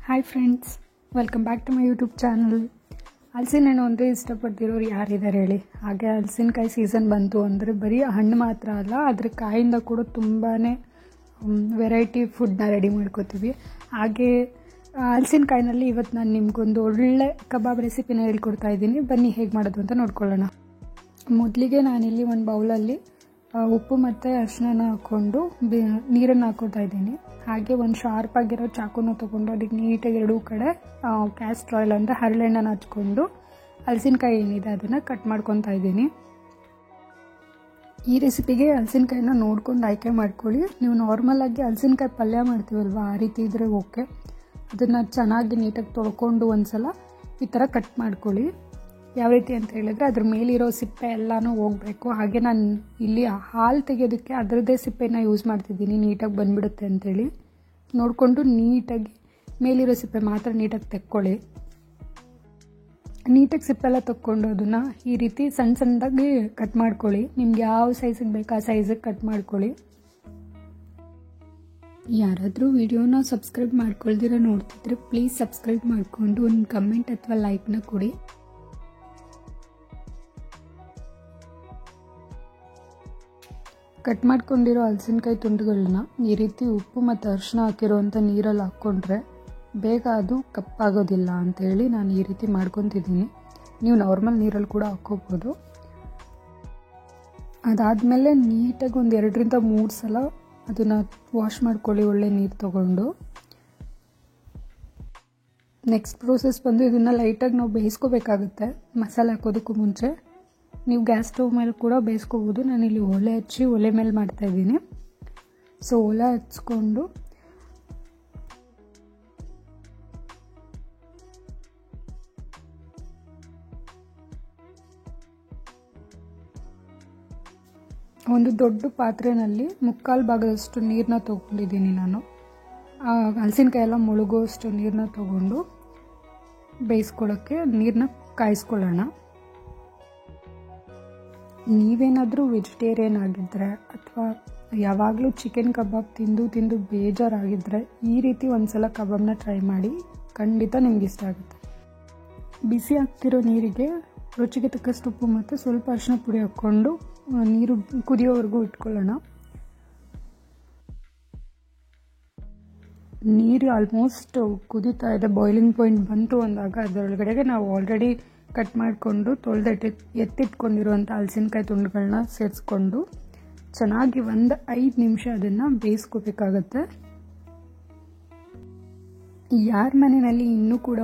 Hi friends, welcome back to my YouTube channel. ಹಲಸಿನ ಹಣ್ಣು ಅಂದರೆ ಇಷ್ಟಪಡ್ತಿರೋರು ಯಾರಿದ್ದಾರೆ ಹೇಳಿ. ಹಾಗೆ ಹಲಸಿನಕಾಯಿ ಸೀಸನ್ ಬಂತು ಅಂದರೆ ಬರೀ ಹಣ್ಣು ಮಾತ್ರ ಅಲ್ಲ, ಅದ್ರ ಕಾಯಿಂದ ಕೂಡ ತುಂಬಾ ವೆರೈಟಿ ಫುಡ್ನ ರೆಡಿ ಮಾಡ್ಕೋತೀವಿ. ಹಾಗೆ ಹಲಸಿನಕಾಯಿನಲ್ಲಿ ಇವತ್ತು ನಾನು ನಿಮಗೊಂದು ಒಳ್ಳೆ ಕಬಾಬ್ ರೆಸಿಪಿನ ಹೇಳ್ಕೊಡ್ತಾ ಇದ್ದೀನಿ. ಬನ್ನಿ ಹೇಗೆ ಮಾಡೋದು ಅಂತ ನೋಡ್ಕೊಳ್ಳೋಣ. ಮೊದಲಿಗೆ ನಾನಿಲ್ಲಿ ಒಂದು ಬೌಲಲ್ಲಿ ಉಪ್ಪು ಮತ್ತು ಅರಿಶಿನ ಹಾಕ್ಕೊಂಡು ನೀರನ್ನು ಹಾಕ್ಕೊಳ್ತಾ ಇದ್ದೀನಿ. ಹಾಗೆ ಒಂದು ಶಾರ್ಪ್ ಆಗಿರೋ ಚಾಕುನ ತೊಗೊಂಡು ಅದಕ್ಕೆ ನೀಟಾಗಿ ಎರಡೂ ಕಡೆ ಕ್ಯಾಸ್ಟ್ರ್ ಆಯಿಲ್ ಅಂದರೆ ಹರಳೆಣ್ಣೆನ ಹಚ್ಕೊಂಡು ಹಲಸಿನಕಾಯಿ ಏನಿದೆ ಅದನ್ನು ಕಟ್ ಮಾಡ್ಕೊತಾ ಇದ್ದೀನಿ. ಈ ರೆಸಿಪಿಗೆ ಹಲಸಿನಕಾಯಿನ ನೋಡ್ಕೊಂಡು ಆಯ್ಕೆ ಮಾಡ್ಕೊಳ್ಳಿ. ನೀವು ನಾರ್ಮಲಾಗಿ ಹಲಸಿನಕಾಯಿ ಪಲ್ಯ ಮಾಡ್ತೀವಲ್ವ, ಆ ರೀತಿ ಇದ್ದರೆ ಓಕೆ. ಅದನ್ನು ಚೆನ್ನಾಗಿ ನೀಟಾಗಿ ತೊಳ್ಕೊಂಡು ಒಂದು ಸಲ ಈ ಥರ ಕಟ್ ಮಾಡ್ಕೊಳ್ಳಿ. ಯಾವ ರೀತಿ ಅಂತ ಹೇಳಿದ್ರೆ ಅದ್ರ ಮೇಲಿರೋ ಸಿಪ್ಪೆ ಎಲ್ಲನೂ ಹೋಗಬೇಕು. ಹಾಗೆ ನಾನು ಇಲ್ಲಿ ಹಾಲು ತೆಗೆಯೋದಕ್ಕೆ ಅದರದ್ದೇ ಸಿಪ್ಪೆನ ಯೂಸ್ ಮಾಡ್ತಿದ್ದೀನಿ, ನೀಟಾಗಿ ಬಂದುಬಿಡುತ್ತೆ ಅಂಥೇಳಿ. ನೋಡಿಕೊಂಡು ನೀಟಾಗಿ ಮೇಲಿರೋ ಸಿಪ್ಪೆ ಮಾತ್ರ ನೀಟಾಗಿ ತೆಕ್ಕೊಳ್ಳಿ. ನೀಟಾಗಿ ಸಿಪ್ಪೆಲ್ಲ ತಕ್ಕೊಂಡು ಅದನ್ನು ಈ ರೀತಿ ಸಣ್ಣ ಸಣ್ಣದಾಗಿ ಕಟ್ ಮಾಡ್ಕೊಳ್ಳಿ. ನಿಮ್ಗೆ ಯಾವ ಸೈಜಿಗೆ ಬೇಕು ಆ ಸೈಜಿಗೆ ಕಟ್ ಮಾಡ್ಕೊಳ್ಳಿ. ಯಾರಾದರೂ ವಿಡಿಯೋನ ಸಬ್ಸ್ಕ್ರೈಬ್ ಮಾಡ್ಕೊಳ್ದಿರ ನೋಡ್ತಿದ್ರೆ ಪ್ಲೀಸ್ ಸಬ್ಸ್ಕ್ರೈಬ್ ಮಾಡಿಕೊಂಡು ಒಂದು ಕಮೆಂಟ್ ಅಥವಾ ಲೈಕ್ನ ಕೊಡಿ. ಕಟ್ ಮಾಡ್ಕೊಂಡಿರೋ ಹಲಸಿನಕಾಯಿ ತುಂಡುಗಳನ್ನ ಈ ರೀತಿ ಉಪ್ಪು ಮತ್ತು ಅರಿಶಿನ ಹಾಕಿರೋವಂಥ ನೀರಲ್ಲಿ ಹಾಕ್ಕೊಂಡ್ರೆ ಬೇಗ ಅದು ಕಪ್ಪಾಗೋದಿಲ್ಲ ಅಂಥೇಳಿ ನಾನು ಈ ರೀತಿ ಮಾಡ್ಕೊತಿದ್ದೀನಿ. ನೀವು ನಾರ್ಮಲ್ ನೀರಲ್ಲಿ ಕೂಡ ಹಾಕ್ಕೋಬೋದು. ಅದಾದಮೇಲೆ ನೀಟಾಗಿ ಒಂದು 2ರಿಂದ 3 ಸಲ ಅದನ್ನು ವಾಶ್ ಮಾಡ್ಕೊಳ್ಳಿ, ಒಳ್ಳೆ ನೀರು ತೊಗೊಂಡು. ನೆಕ್ಸ್ಟ್ ಪ್ರೋಸೆಸ್ ಬಂದು ಇದನ್ನು ಲೈಟಾಗಿ ನಾವು ಬೇಯಿಸ್ಕೋಬೇಕಾಗುತ್ತೆ ಮಸಾಲೆ ಹಾಕೋದಕ್ಕೂ ಮುಂಚೆ. ನೀವು ಗ್ಯಾಸ್ ಸ್ಟವ್ ಮೇಲೆ ಕೂಡ ಬೇಯಿಸ್ಕೋಬೋದು. ನಾನಿಲ್ಲಿ ಒಲೆ ಹಚ್ಚಿ ಒಲೆ ಮೇಲೆ ಮಾಡ್ತಾಯಿದ್ದೀನಿ. ಸೊ ಒಲೆ ಹಚ್ಕೊಂಡು ಒಂದು ದೊಡ್ಡ ಪಾತ್ರೆಯಲ್ಲಿ 3/4 ಭಾಗದಷ್ಟು ನೀರನ್ನ ತೊಗೊಂಡಿದ್ದೀನಿ ನಾನು. ಹಲಸಿನಕಾಯಿ ಎಲ್ಲ ಮುಳುಗೋಷ್ಟು ನೀರನ್ನ ತೊಗೊಂಡು ಬೇಯಿಸ್ಕೊಳ್ಳೋಕ್ಕೆ ನೀರನ್ನ ಕಾಯಿಸ್ಕೊಳ್ಳೋಣ. ನೀವೇನಾದರೂ ವೆಜಿಟೇರಿಯನ್ ಆಗಿದ್ದರೆ ಅಥವಾ ಯಾವಾಗಲೂ ಚಿಕನ್ ಕಬಾಬ್ ತಿಂದು ಬೇಜಾರಾಗಿದ್ದರೆ ಈ ರೀತಿ ಒಂದು ಸಲ ಕಬಾಬ್ನ ಟ್ರೈ ಮಾಡಿ, ಖಂಡಿತ ನಿಮ್ಗೆ ಇಷ್ಟ ಆಗುತ್ತೆ. ಬಿಸಿ ಆಗ್ತಿರೋ ನೀರಿಗೆ ರುಚಿಗೆ ತಕ್ಕಷ್ಟು ಉಪ್ಪು ಮತ್ತು ಸ್ವಲ್ಪ ಅರಿಶಿನ ಪುಡಿ ಹಾಕ್ಕೊಂಡು ನೀರು ಕುದಿಯೋವರೆಗೂ ಇಟ್ಕೊಳ್ಳೋಣ. ನೀರು ಆಲ್ಮೋಸ್ಟ್ ಕುದೀತಾ ಇದೆ, ಬಾಯ್ಲಿಂಗ್ ಪಾಯಿಂಟ್ ಬಂತು ಅಂದಾಗ ಅದರೊಳಗಡೆಗೆ ನಾವು ಆಲ್ರೆಡಿ ಕಟ್ ಮಾಡಿಕೊಂಡು ಎತ್ತಿಟ್ಕೊಂಡಿರುವಂಥ ಹಲಸಿನಕಾಯಿ ತುಂಡುಗಳನ್ನ ಸೇರಿಸ್ಕೊಂಡು ಚೆನ್ನಾಗಿ ಒಂದು 5 ನಿಮಿಷ ಅದನ್ನು ಬೇಯಿಸ್ಕೋಬೇಕಾಗತ್ತೆ. ಯಾರ ಮನೆಯಲ್ಲಿ ಇನ್ನೂ ಕೂಡ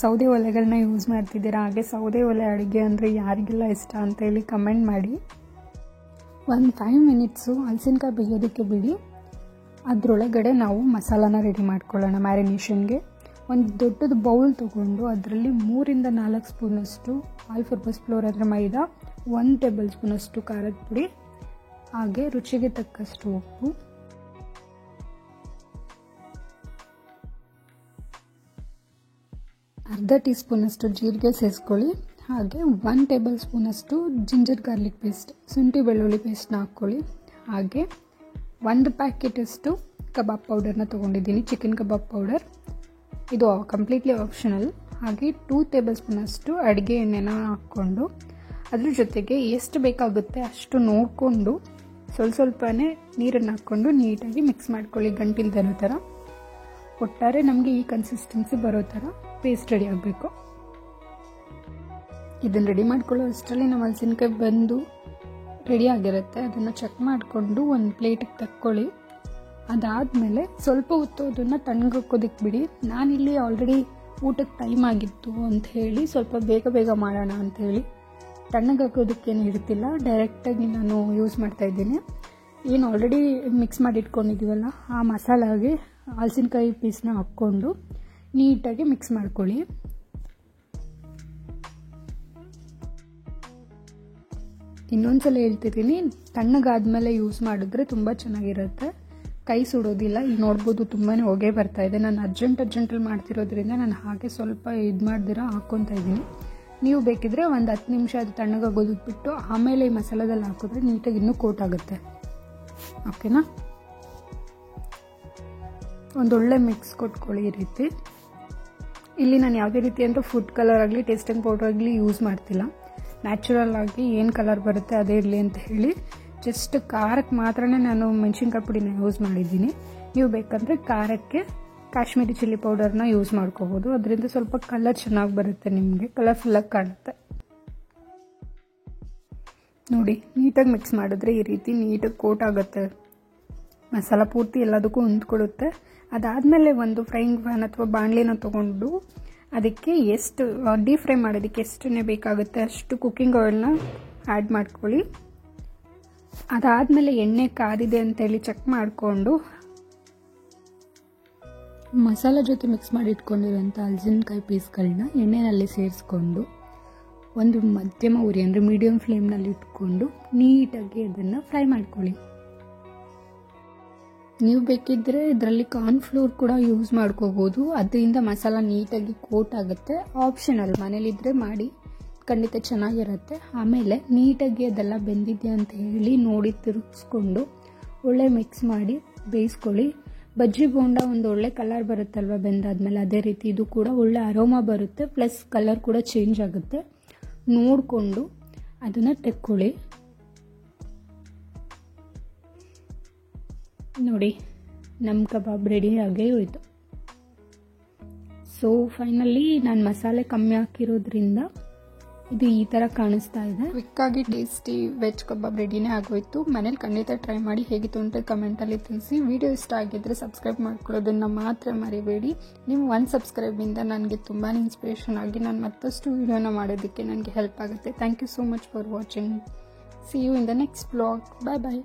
ಸೌದೆ ಒಲೆಗಳನ್ನ ಯೂಸ್ ಮಾಡ್ತಿದ್ದೀರಾ, ಹಾಗೆ ಸೌದೆ ಒಲೆ ಅಡುಗೆ ಅಂದರೆ ಯಾರಿಗೆಲ್ಲ ಇಷ್ಟ ಅಂತೇಳಿ ಕಮೆಂಟ್ ಮಾಡಿ. ಒಂದು 5 ಮಿನಿಟ್ಸು ಹಲಸಿನಕಾಯಿ ಬೇಯೋದಕ್ಕೆ ಬಿಡಿ. ಅದರೊಳಗಡೆ ನಾವು ಮಸಾಲಾನ ರೆಡಿ ಮಾಡ್ಕೊಳ್ಳೋಣ. ಮ್ಯಾರಿನೇಷನ್ಗೆ ಒಂದು ದೊಡ್ಡದು ಬೌಲ್ ತೊಗೊಂಡು ಅದರಲ್ಲಿ 3ರಿಂದ 4 ಸ್ಪೂನಷ್ಟು ಆಲ್ ಪರ್ಪಸ್ ಫ್ಲೋರ್ ಅಂದರೆ ಮೈದಾ, 1 ಟೇಬಲ್ ಸ್ಪೂನಷ್ಟು ಖಾರದ ಪುಡಿ, ಹಾಗೆ ರುಚಿಗೆ ತಕ್ಕಷ್ಟು ಉಪ್ಪು, ಅರ್ಧ ಟೀ ಸ್ಪೂನಷ್ಟು ಜೀರಿಗೆ ಸೇರಿಸ್ಕೊಳ್ಳಿ. ಹಾಗೆ 1 ಟೇಬಲ್ ಸ್ಪೂನಷ್ಟು ಜಿಂಜರ್ ಗಾರ್ಲಿಕ್ ಪೇಸ್ಟ್, ಶುಂಠಿ ಬೆಳ್ಳುಳ್ಳಿ ಪೇಸ್ಟ್ನ ಹಾಕ್ಕೊಳ್ಳಿ. ಹಾಗೆ 1 ಪ್ಯಾಕೆಟಷ್ಟು ಕಬಾಬ್ ಪೌಡರ್ನ ತೊಗೊಂಡಿದ್ದೀನಿ, ಚಿಕನ್ ಕಬಾಬ್ ಪೌಡರ್. ಇದು ಕಂಪ್ಲೀಟ್ಲಿ ಆಪ್ಷನಲ್. ಹಾಗೆ 2 ಟೇಬಲ್ ಸ್ಪೂನಷ್ಟು ಅಡುಗೆ ಎಣ್ಣೆನ ಹಾಕ್ಕೊಂಡು ಅದ್ರ ಜೊತೆಗೆ ಎಷ್ಟು ಬೇಕಾಗುತ್ತೆ ಅಷ್ಟು ನೋಡಿಕೊಂಡು ಸ್ವಲ್ಪನೇ ನೀರನ್ನು ಹಾಕ್ಕೊಂಡು ನೀಟಾಗಿ ಮಿಕ್ಸ್ ಮಾಡ್ಕೊಳ್ಳಿ, ಗಂಟಿಲ್ದರೋ ಥರ. ಒಟ್ಟಾರೆ ನಮಗೆ ಈ ಕನ್ಸಿಸ್ಟೆನ್ಸಿ ಬರೋ ಥರ ಪೇಸ್ಟ್ ರೆಡಿ ಆಗಬೇಕು. ಇದನ್ನು ರೆಡಿ ಮಾಡ್ಕೊಳ್ಳೋ ಅಷ್ಟರಲ್ಲಿ ನಮ್ಮ ಹಲಸಿನಕಾಯಿ ಬಂದು ರೆಡಿ ಆಗಿರುತ್ತೆ. ಅದನ್ನು ಚೆಕ್ ಮಾಡಿಕೊಂಡು ಒಂದು ಪ್ಲೇಟಿಗೆ ತಕ್ಕೊಳ್ಳಿ. ಅದಾದಮೇಲೆ ಸ್ವಲ್ಪ ಹೊತ್ತು ಅದನ್ನು ತಣ್ಣಗಾಕೋದಕ್ಕೆ ಬಿಡಿ. ನಾನಿಲ್ಲಿ ಆಲ್ರೆಡಿ ಊಟಕ್ಕೆ ಟೈಮ್ ಆಗಿತ್ತು ಅಂಥೇಳಿ ಸ್ವಲ್ಪ ಬೇಗ ಮಾಡೋಣ ಅಂಥೇಳಿ ತಣ್ಣಗಾಕೋದಕ್ಕೇನು ಇರ್ತಿಲ್ಲ, ಡೈರೆಕ್ಟಾಗಿ ನಾನು ಯೂಸ್ ಮಾಡ್ತಾಯಿದ್ದೀನಿ. ಏನು ಆಲ್ರೆಡಿ ಮಿಕ್ಸ್ ಮಾಡಿ ಇಟ್ಕೊಂಡಿದ್ದೀವಲ್ಲ ಆ ಮಸಾಲಾಗೆ ಹಲಸಿನಕಾಯಿ ಪೀಸ್ನ ಹಾಕ್ಕೊಂಡು ನೀಟಾಗಿ ಮಿಕ್ಸ್ ಮಾಡ್ಕೊಳ್ಳಿ. ಇನ್ನೊಂದ್ಸಲ ಹೇಳ್ತಿದ್ದೀನಿ, ತಣ್ಣಗಾದ್ಮೇಲೆ ಯೂಸ್ ಮಾಡಿದ್ರೆ ತುಂಬ ಚೆನ್ನಾಗಿರುತ್ತೆ, ಕೈ ಸುಡೋದಿಲ್ಲ. ಈಗ ನೋಡ್ಬೋದು ತುಂಬಾ ಹೊಗೆ ಬರ್ತಾ ಇದೆ. ನಾನು ಅರ್ಜೆಂಟಲ್ಲಿ ಮಾಡ್ತಿರೋದ್ರಿಂದ ನಾನು ಹಾಗೆ ಸ್ವಲ್ಪ ಇದು ಮಾಡ್ದಿರ ಹಾಕ್ಕೊತಾ ಇದ್ದೀನಿ. ನೀವು ಬೇಕಿದ್ರೆ ಒಂದು 10 ನಿಮಿಷ ಅದು ತಣ್ಣಗಾಗೋದಕ್ಕೆ ಬಿಟ್ಟು ಆಮೇಲೆ ಈ ಮಸಾಲದಲ್ಲಿ ಹಾಕಿದ್ರೆ ನೀಟಾಗಿ ಇನ್ನೂ ಕೋಟ್ ಆಗುತ್ತೆ. ಓಕೆನಾ? ಒಂದೊಳ್ಳೆ ಮಿಕ್ಸ್ ಕೊಟ್ಕೊಳ್ಳಿ ಈ ರೀತಿ. ಇಲ್ಲಿ ನಾನು ಯಾವುದೇ ರೀತಿಯಂತ ಫುಡ್ ಕಲರ್ ಆಗಲಿ ಟೇಸ್ಟಿಂಗ್ ಪೌಡರ್ ಆಗಲಿ ಯೂಸ್ ಮಾಡ್ತಿಲ್ಲ. ನ್ಯಾಚುರಲ್ ಆಗಿ ಏನು ಕಲರ್ ಬರುತ್ತೆ ಅದೇ ಇರಲಿ ಅಂತ ಹೇಳಿ ಜಸ್ಟ್ ಖಾರಕ್ಕೆ ಮಾತ್ರನೇ ನಾನು ಮೆಣಸಿನ್ಕಾಯಿ ಪುಡಿನ ಯೂಸ್ ಮಾಡಿದ್ದೀನಿ. ನೀವು ಬೇಕಂದರೆ ಖಾರಕ್ಕೆ ಕಾಶ್ಮೀರಿ ಚಿಲ್ಲಿ ಪೌಡರ್ನ ಯೂಸ್ ಮಾಡ್ಕೋಬೋದು. ಅದರಿಂದ ಸ್ವಲ್ಪ ಕಲರ್ ಚೆನ್ನಾಗಿ ಬರುತ್ತೆ, ನಿಮಗೆ ಕಲರ್ಫುಲ್ಲಾಗಿ ಕಾಣುತ್ತೆ. ನೋಡಿ, ನೀಟಾಗಿ ಮಿಕ್ಸ್ ಮಾಡಿದ್ರೆ ಈ ರೀತಿ ನೀಟಾಗಿ ಕೋಟ್ ಆಗುತ್ತೆ. ಮಸಾಲ ಪೂರ್ತಿ ಎಲ್ಲದಕ್ಕೂ ಹೊಂದ್ಕೊಳ್ಳುತ್ತೆ. ಅದಾದಮೇಲೆ ಒಂದು ಫ್ರೈಯಿಂಗ್ ಪ್ಯಾನ್ ಅಥವಾ ಬಾಣಲಿನ ತೊಗೊಂಡು ಅದಕ್ಕೆ ಎಷ್ಟು ಡೀಪ್ ಫ್ರೈ ಮಾಡೋದಕ್ಕೆ ಎಷ್ಟು ಎಣ್ಣೆ ಬೇಕಾಗುತ್ತೆ ಅಷ್ಟು ಕುಕ್ಕಿಂಗ್ ಆಯಿಲ್ನ ಆ್ಯಡ್ ಮಾಡ್ಕೊಳ್ಳಿ. ಅದಾದಮೇಲೆ ಎಣ್ಣೆ ಕಾದಿದೆ ಅಂತೇಳಿ ಚೆಕ್ ಮಾಡಿಕೊಂಡು ಮಸಾಲ ಜೊತೆ ಮಿಕ್ಸ್ ಮಾಡಿ ಇಟ್ಕೊಂಡಿರೋಂಥ ಹಲಸಿನಕಾಯಿ ಪೀಸ್ಗಳನ್ನ ಎಣ್ಣೆಯಲ್ಲಿ ಸೇರಿಸ್ಕೊಂಡು ಒಂದು ಮಧ್ಯಮ ಉರಿ ಅಂದರೆ ಮೀಡಿಯಮ್ ಫ್ಲೇಮ್ನಲ್ಲಿ ಇಟ್ಕೊಂಡು ನೀಟಾಗಿ ಅದನ್ನು ಫ್ರೈ ಮಾಡ್ಕೊಳ್ಳಿ. ನೀವು ಬೇಕಿದ್ದರೆ ಇದರಲ್ಲಿ ಕಾರ್ನ್ಫ್ಲೋರ್ ಕೂಡ ಯೂಸ್ ಮಾಡ್ಕೋಬೋದು. ಅದರಿಂದ ಮಸಾಲ ನೀಟಾಗಿ ಕೋಟ್ ಆಗುತ್ತೆ. ಆಪ್ಷನಲ್, ಮನೇಲಿದ್ದರೆ ಮಾಡಿ, ಖಂಡಿತ ಚೆನ್ನಾಗಿರುತ್ತೆ. ಆಮೇಲೆ ನೀಟಾಗಿ ಅದೆಲ್ಲ ಬೆಂದಿದೆಯಾ ಅಂತ ಹೇಳಿ ನೋಡಿ ತಿರುಗಿಸ್ಕೊಂಡು ಒಳ್ಳೆ ಮಿಕ್ಸ್ ಮಾಡಿ ಬೇಯಿಸ್ಕೊಳ್ಳಿ. ಬಜ್ಜಿ ಬೋಂಡ ಒಂದು ಒಳ್ಳೆ ಕಲರ್ ಬರುತ್ತಲ್ವ ಬೆಂದಾದ್ಮೇಲೆ, ಅದೇ ರೀತಿ ಇದು ಕೂಡ ಒಳ್ಳೆ ಅರೋಮಾ ಬರುತ್ತೆ, ಪ್ಲಸ್ ಕಲರ್ ಕೂಡ ಚೇಂಜ್ ಆಗುತ್ತೆ. ನೋಡಿಕೊಂಡು ಅದನ್ನು ತೆಕ್ಕೊಳ್ಳಿ. ನೋಡಿ, ನಮ್ಮ ಕಬಾಬ್ ರೆಡಿ ಆಗೇ ಹೋಯಿತು. ಸೊ ಫೈನಲಿ ನಾನು ಮಸಾಲೆ ಕಮ್ಮಿ ಹಾಕಿರೋದ್ರಿಂದ ಇದು ಈ ಥರ ಕಾಣಿಸ್ತಾ ಇದೆ. ಕ್ವಿಕ್ಕಾಗಿ ಟೇಸ್ಟಿ ವೆಜ್ ಕಬಾಬ್ ರೆಡಿನೇ ಆಗೋಯ್ತು. ಮನೇಲಿ ಖಂಡಿತ ಟ್ರೈ ಮಾಡಿ, ಹೇಗಿತ್ತು ಅಂತ ಕಮೆಂಟಲ್ಲಿ ತಿಳಿಸಿ. ವಿಡಿಯೋ ಇಷ್ಟ ಆಗಿದ್ದರೆ ಸಬ್ಸ್ಕ್ರೈಬ್ ಮಾಡ್ಕೊಳ್ಳೋದನ್ನು ಮಾತ್ರ ಮರಿಬೇಡಿ. ನೀವು 1 ಸಬ್ಸ್ಕ್ರೈಬಿಂದ ನನಗೆ ತುಂಬಾ ಇನ್ಸ್ಪಿರೇಷನ್ ಆಗಿ ನಾನು ಮತ್ತಷ್ಟು ವಿಡಿಯೋನ ಮಾಡೋದಕ್ಕೆ ನನಗೆ ಹೆಲ್ಪ್ ಆಗುತ್ತೆ. Thank you so much for watching. See you in the next blog. Bye bye.